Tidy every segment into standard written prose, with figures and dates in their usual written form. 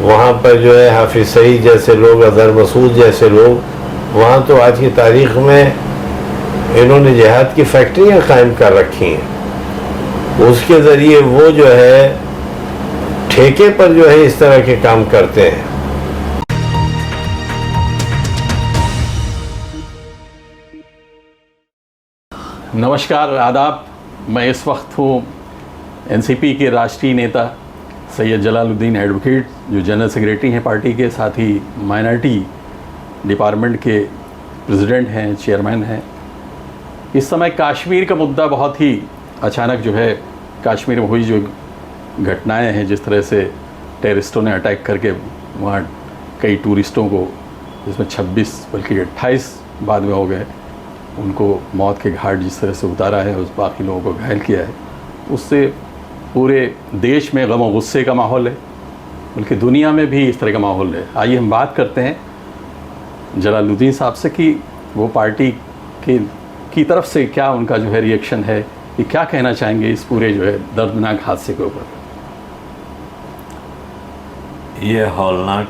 وہاں پر جو ہے حافظ سعید جیسے لوگ، اظہر مسعود جیسے لوگ، وہاں تو آج کی تاریخ میں انہوں نے جہاد کی فیکٹریاں قائم کر رکھی ہیں، اس کے ذریعے وہ جو ہے ٹھیکے پر جو ہے اس طرح کے کام کرتے ہیں۔ نمسکار، آداب۔ میں اس وقت ہوں این سی پی کے راشٹری نیتا سید جلال الدین ایڈوکیٹ، جو جنرل سیکریٹری ہیں پارٹی کے، ساتھ ہی مائنرٹی ڈپارٹمنٹ کے پریزیڈنٹ ہیں، چیئرمین ہیں۔ اس سمے کشمیر کا مدعا بہت ہی اچانک جو ہے کشمیر میں ہوئی جو گھٹنائیں ہیں، جس طرح سے ٹیررسٹوں نے اٹیک کر کے وہاں کئی ٹورسٹوں کو، جس میں 26 بلکہ 28 بعد میں ہو گئے، ان کو موت کے گھاٹ جس طرح سے اتارا ہے، اس باقی لوگوں کو گھائل کیا ہے، اس سے پورے دیش میں غم و غصے کا ماحول ہے، بلکہ دنیا میں بھی اس طرح کا ماحول ہے۔ آئیے ہم بات کرتے ہیں جلال الدین صاحب سے کہ وہ پارٹی کی طرف سے کیا ان کا جو ہے ری ایکشن ہے، کہ کیا کہنا چاہیں گے اس پورے جو ہے دردناک حادثے کے اوپر۔ یہ ہولناک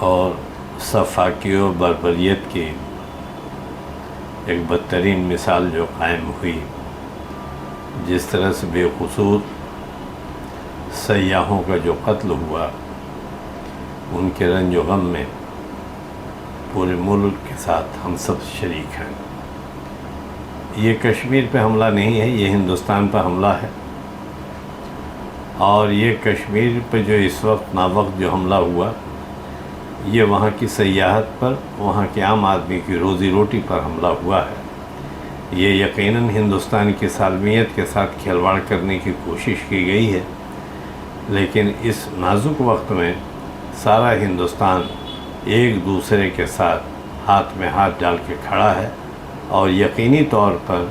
اور سفاکی و بربریت کی ایک بدترین مثال جو قائم ہوئی، جس طرح سے بے قصور سیاحوں کا جو قتل ہوا، ان کے رنج و غم میں پورے ملک کے ساتھ ہم سب شریک ہیں۔ یہ کشمیر پہ حملہ نہیں ہے، یہ ہندوستان پہ حملہ ہے، اور یہ کشمیر پہ جو اس وقت ناوقت جو حملہ ہوا، یہ وہاں کی سیاحت پر، وہاں کے عام آدمی کی روزی روٹی پر حملہ ہوا ہے۔ یہ یقیناً ہندوستان کی سالمیت کے ساتھ کھلواڑ کرنے کی کوشش کی گئی ہے، لیکن اس نازک وقت میں سارا ہندوستان ایک دوسرے کے ساتھ ہاتھ میں ہاتھ ڈال کے کھڑا ہے، اور یقینی طور پر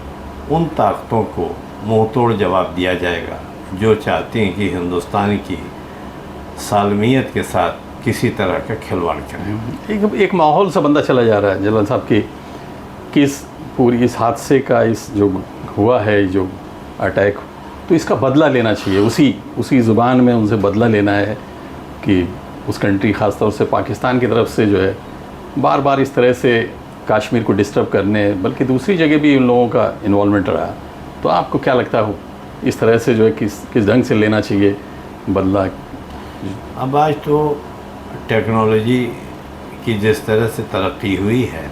ان طاقتوں کو منہ توڑ جواب دیا جائے گا جو چاہتے ہیں کہ ہندوستان کی سالمیت کے ساتھ کسی طرح کا کھلواڑ کریں۔ ایک ماحول سا بندہ چلا جا رہا ہے جلال صاحب کہ کس پوری اس حادثے کا، اس جو ہوا ہے جو اٹیک، تو اس کا بدلہ لینا چاہیے، اسی زبان میں ان سے بدلہ لینا ہے کہ اس کنٹری، خاص طور سے پاکستان کی طرف سے جو ہے بار بار اس طرح سے کشمیر کو ڈسٹرب کرنے، بلکہ دوسری جگہ بھی ان لوگوں کا انوالومنٹ رہا۔ تو آپ کو کیا لگتا ہو اس طرح سے جو ہے کس ڈھنگ سے لینا چاہیے بدلہ؟ اب آج تو ٹیکنالوجی کی جس طرح سے ترقی ہوئی ہے،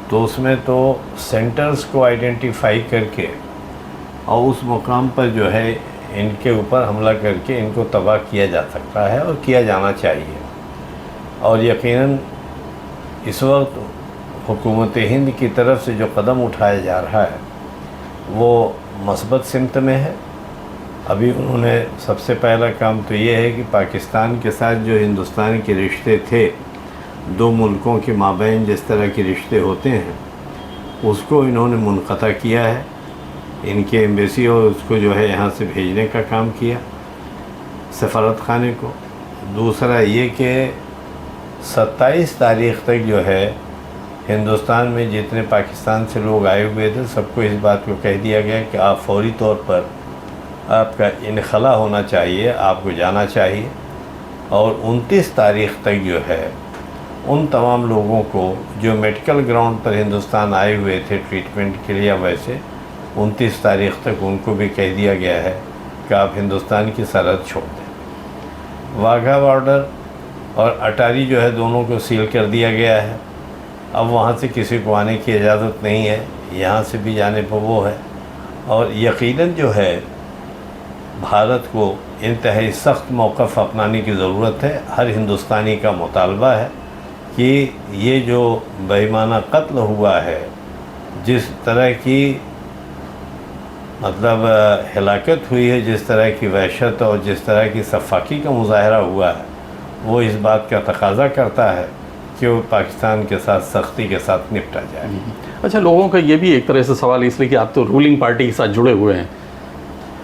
تو اس میں تو سینٹرز کو آئیڈینٹیفائی کر کے اور اس مقام پر جو ہے ان کے اوپر حملہ کر کے ان کو تباہ کیا جا سکتا ہے، اور کیا جانا چاہیے۔ اور یقیناً اس وقت حکومت ہند کی طرف سے جو قدم اٹھایا جا رہا ہے وہ مثبت سمت میں ہے۔ ابھی انہوں نے سب سے پہلا کام تو یہ ہے کہ پاکستان کے ساتھ جو ہندوستان کے رشتے تھے، دو ملکوں کے مابین جس طرح کے رشتے ہوتے ہیں، اس کو انہوں نے منقطع کیا ہے، ان کے ایمبیسی اور اس کو جو ہے یہاں سے بھیجنے کا کام کیا، سفارت خانے کو۔ دوسرا یہ کہ 27 تاریخ تک جو ہے ہندوستان میں جتنے پاکستان سے لوگ آئے ہوئے تھے، سب کو اس بات کو کہہ دیا گیا کہ آپ فوری طور پر آپ کا انخلا ہونا چاہیے، آپ کو جانا چاہیے، اور 29 تاریخ تک جو ہے ان تمام لوگوں کو جو میڈیکل گراؤنڈ پر ہندوستان آئے ہوئے تھے ٹریٹمنٹ کے لیے، ویسے 29 تاریخ تک ان کو بھی کہہ دیا گیا ہے کہ آپ ہندوستان کی سرحد چھوڑ دیں۔ واگھا بارڈر اور اٹاری جو ہے دونوں کو سیل کر دیا گیا ہے، اب وہاں سے کسی کو آنے کی اجازت نہیں ہے، یہاں سے بھی جانے پر وہ ہے۔ اور یقیناً جو ہے بھارت کو انتہائی سخت موقف اپنانے کی ضرورت ہے۔ ہر ہندوستانی کا مطالبہ ہے کہ یہ جو بے ایمانہ قتل ہوا ہے، جس طرح کی مطلب ہلاکت ہوئی ہے، جس طرح کی وحشت اور جس طرح کی سفاکی کا مظاہرہ ہوا ہے، وہ اس بات کا تقاضا کرتا ہے کہ وہ پاکستان کے ساتھ سختی کے ساتھ نپٹا جائے۔ اچھا، لوگوں کا یہ بھی ایک طرح سے سوال اس لیے کہ آپ تو رولنگ پارٹی کے ساتھ جڑے ہوئے ہیں،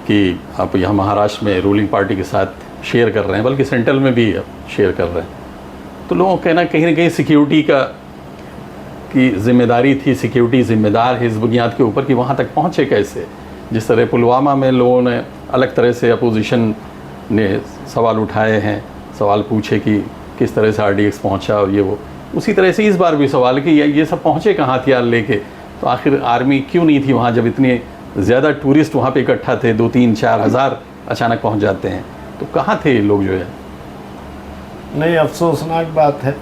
کہ آپ یہاں مہاراشٹر میں رولنگ پارٹی کے ساتھ شیئر کر رہے ہیں، بلکہ سینٹرل میں بھی شیئر کر رہے ہیں، تو لوگوں کا کہنا کہیں نہ کہیں سیکیورٹی کی ذمہ داری تھی، سیکیورٹی ذمہ دار ہے اس بنیاد کے اوپر کہ وہاں تک پہنچے کیسے، جس طرح پلوامہ میں لوگوں نے الگ طرح سے اپوزیشن نے سوال اٹھائے ہیں، سوال پوچھے کہ کس طرح سے RDX پہنچا اور یہ وہ، اسی طرح سے اس بار بھی سوال کہ یہ سب پہنچے کہاں ہتھیار لے کے، تو آخر آرمی کیوں نہیں تھی وہاں جب اتنے زیادہ ٹورسٹ وہاں پہ اکٹھا تھے، 2-3-4 ہزار اچانک پہنچ جاتے ہیں، تو کہاں تھے یہ لوگ جو ہے؟ نہیں، افسوسناک بات ہے،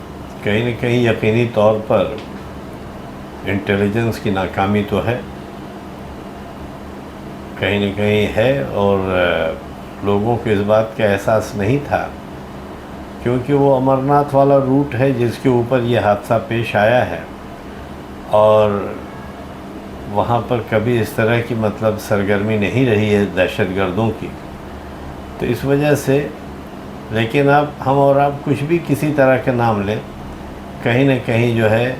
کہیں نہ کہیں یقینی طور پر انٹیلیجنس کی ناکامی تو ہے، کہیں نہ کہیں ہے، اور لوگوں کو اس بات کا احساس نہیں تھا، کیونکہ وہ امرناتھ والا روٹ ہے جس کے اوپر یہ حادثہ پیش آیا ہے، اور وہاں پر کبھی اس طرح کی مطلب سرگرمی نہیں رہی ہے دہشت گردوں کی، تو اس وجہ سے، لیکن اب ہم اور آپ کچھ بھی کسی طرح کا نام لیں، کہیں نہ کہیں جو ہے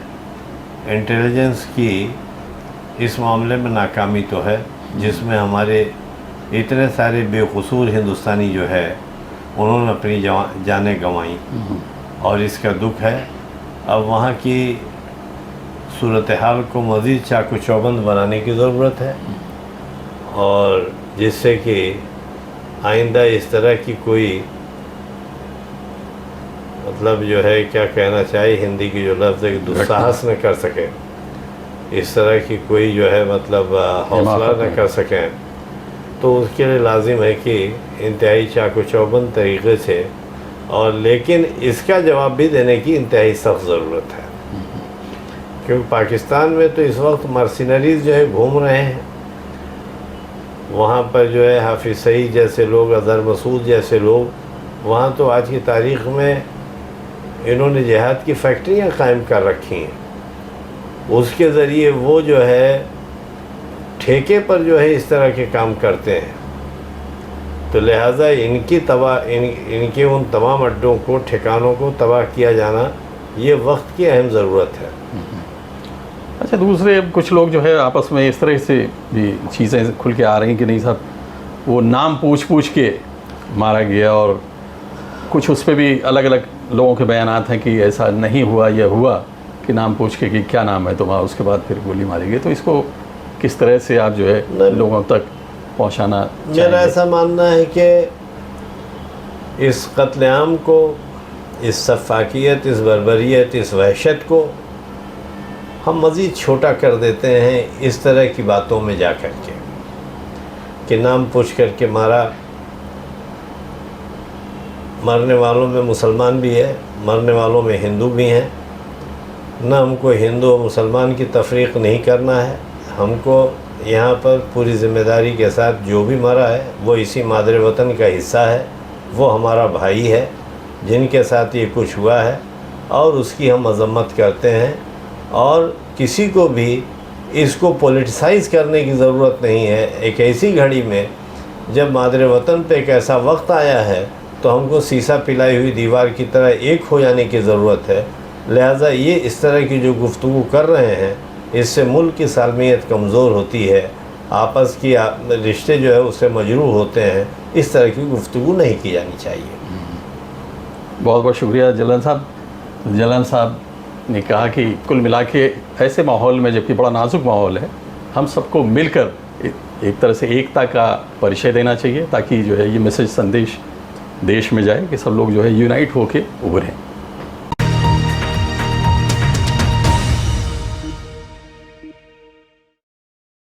انٹیلیجنس کی اس معاملے میں ناکامی تو ہے، جس میں ہمارے اتنے سارے بے قصور ہندوستانی جو ہے انہوں نے اپنی جانیں گنوائیں، اور اس کا دکھ ہے۔ اب وہاں کی صورتحال کو مزید چاق و چوبند بنانے کی ضرورت ہے، اور جس سے کہ آئندہ اس طرح کی کوئی مطلب جو ہے کیا کہنا چاہیے ہندی کی جو لفظ ہے دساہس نہ کر سکے، اس طرح کی کوئی جو ہے مطلب حوصلہ نہ کر سکیں، تو اس کے لیے لازم ہے کہ انتہائی چاق و چوبند طریقے سے، اور لیکن اس کا جواب بھی دینے کی انتہائی سخت ضرورت ہے، کیونکہ پاکستان میں تو اس وقت مرسینریز جو ہے گھوم رہے ہیں، وہاں پر جو ہے حافظ سعید جیسے لوگ، اظہر مسعود جیسے لوگ، وہاں تو آج کی تاریخ میں انہوں نے جہاد کی فیکٹریاں قائم کر رکھی ہیں، اس کے ذریعے وہ جو ہے ٹھیکے پر جو ہے اس طرح کے کام کرتے ہیں، تو لہٰذا ان کے ان تمام اڈوں کو، ٹھکانوں کو تباہ کیا جانا یہ وقت کی اہم ضرورت ہے۔ اچھا، دوسرے کچھ لوگ جو ہے آپس میں اس طرح سے بھی چیزیں کھل کے آ رہی ہیں کہ نہیں صاحب وہ نام پوچھ کے مارا گیا، اور کچھ اس پہ بھی الگ الگ لوگوں کے بیانات ہیں کہ ایسا نہیں ہوا، یہ ہوا کہ نام پوچھ کے کہ کیا نام ہے تمہارا، اس کے بعد پھر گولی ماری گئی، تو اس کو کس طرح سے آپ جو ہے لوگوں تک پہنچانا چاہیے؟ میرا ایسا ماننا ہے کہ اس قتل عام کو، اس سفاکیت، اس بربریت، اس وحشت کو ہم مزید چھوٹا کر دیتے ہیں اس طرح کی باتوں میں جا کر کے، کہ نام پوچھ کر کے مارا۔ مرنے والوں میں مسلمان بھی ہے، مرنے والوں میں ہندو بھی ہیں، نہ ہم کو ہندو اور مسلمان کی تفریق نہیں کرنا ہے، ہم کو یہاں پر پوری ذمہ داری کے ساتھ جو بھی مرا ہے وہ اسی مادر وطن کا حصہ ہے، وہ ہمارا بھائی ہے جن کے ساتھ یہ کچھ ہوا ہے، اور اس کی ہم مذمت کرتے ہیں، اور کسی کو بھی اس کو پولیٹیسائز کرنے کی ضرورت نہیں ہے۔ ایک ایسی گھڑی میں جب مادر وطن پہ ایک ایسا وقت آیا ہے تو ہم کو سیسا پلائی ہوئی دیوار کی طرح ایک ہو جانے کی ضرورت ہے، لہٰذا یہ اس طرح کی جو گفتگو کر رہے ہیں اس سے ملک کی سالمیت کمزور ہوتی ہے، آپس کی رشتے جو ہے اس سے مجروح ہوتے ہیں، اس طرح کی گفتگو نہیں کی جانی چاہیے۔ بہت بہت شکریہ جلال صاحب۔ جلال صاحب نے کہا کہ کل ملا کے ایسے ماحول میں، جبکہ بڑا نازک ماحول ہے، ہم سب کو مل کر ایک طرح سے ایکتا کا پریچے دینا چاہیے، تاکہ جو ہے یہ میسج سندیش دیش میں جائے کہ سب لوگ جو ہے یونائٹ ہو کے ابھریں۔